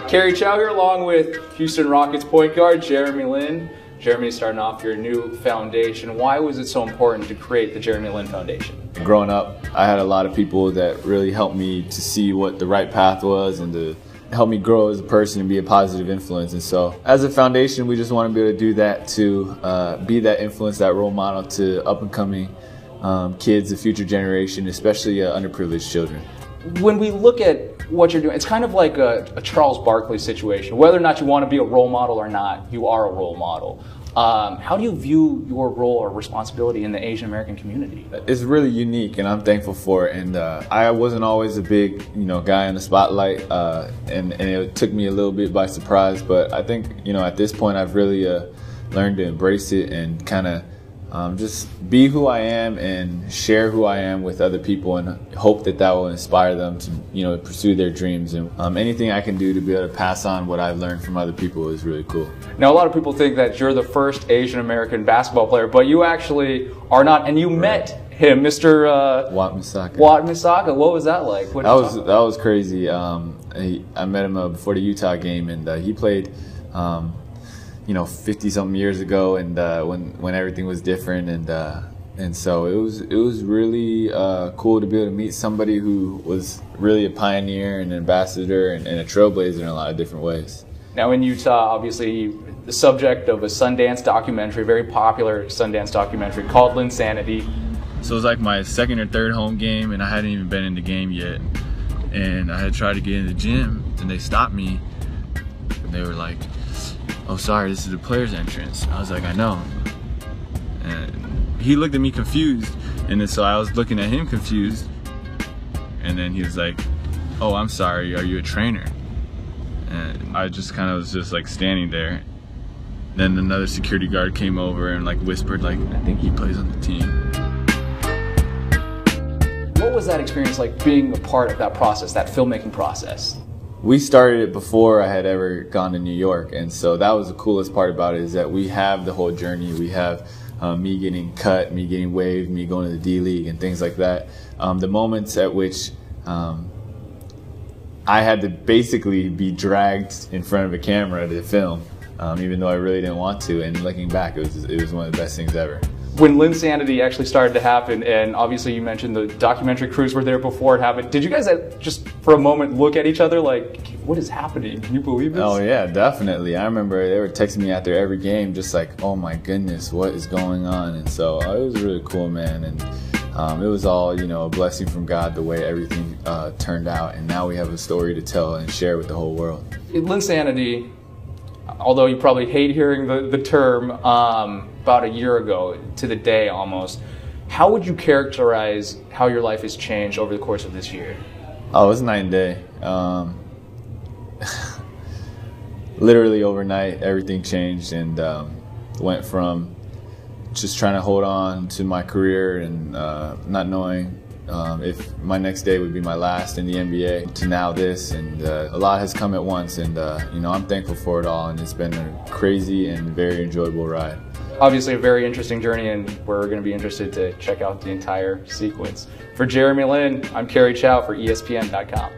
Kerry Chow here along with Houston Rockets point guard Jeremy Lin. Jeremy, starting off your new foundation. Why was it so important to create the Jeremy Lin Foundation? Growing up, I had a lot of people that really helped me to see what the right path was and to help me grow as a person and be a positive influence. And so as a foundation, we just want to be able to do that, to be that influence, that role model to up-and-coming kids, the future generation, especially underprivileged children. When we look at what you're doing, it's kind of like a Charles Barkley situation. Whether or not you want to be a role model or not, you are a role model. How do you view your role or responsibility in the Asian American community? It's really unique, and I'm thankful for it. And I wasn't always a big, guy in the spotlight, and it took me a little bit by surprise. But I think, at this point, I've really learned to embrace it and kind of just be who I am and share who I am with other people, and hope that that will inspire them to, pursue their dreams. And anything I can do to be able to pass on what I've learned from other people is really cool. Now, a lot of people think that you're the first Asian American basketball player, but you actually are not. And you met him, Mr. Wat Misaka. Wat Misaka. What was that like? That was crazy. I met him before the Utah game, and he played 50-something years ago, and when everything was different, and so it was really cool to be able to meet somebody who was really a pioneer and an ambassador and a trailblazer in a lot of different ways. Now in Utah, obviously the subject of a Sundance documentary, very popular Sundance documentary called Linsanity. So it was like my second or third home game, and I hadn't even been in the game yet, and I had tried to get in the gym, and they stopped me, and they were like, "Oh, sorry, this is the player's entrance." I was like, "I know." And he looked at me confused, and then so I was looking at him confused, and then he was like, "Oh, I'm sorry, are you a trainer?" And I just kind of was just like standing there. Then another security guard came over and like whispered, like, "I think he plays on the team." What was that experience like, being a part of that process, that filmmaking process? We started it before I had ever gone to New York, and so that was the coolest part about it, is that we have the whole journey. We have me getting cut, me getting waived, me going to the D-League and things like that. The moments at which I had to basically be dragged in front of a camera to film, even though I really didn't want to, and looking back, it was one of the best things ever. When Linsanity actually started to happen, and obviously you mentioned the documentary crews were there before it happened, did you guys just for a moment look at each other like, what is happening? Can you believe this? Oh yeah, definitely. I remember they were texting me after every game just like, "Oh my goodness, what is going on?" And so it was really cool, man. And it was all, a blessing from God, the way everything turned out. And now we have a story to tell and share with the whole world. Linsanity, although you probably hate hearing the term, about a year ago to the day almost, how would you characterize how your life has changed over the course of this year? Oh, it was night and day. Literally overnight, everything changed, and went from just trying to hold on to my career and not knowing if my next day would be my last in the NBA, to now this, and a lot has come at once, and I'm thankful for it all, and it's been a crazy and very enjoyable ride. Obviously a very interesting journey, and we're going to be interested to check out the entire sequence. For Jeremy Lin, I'm Kerry Chow for ESPN.com.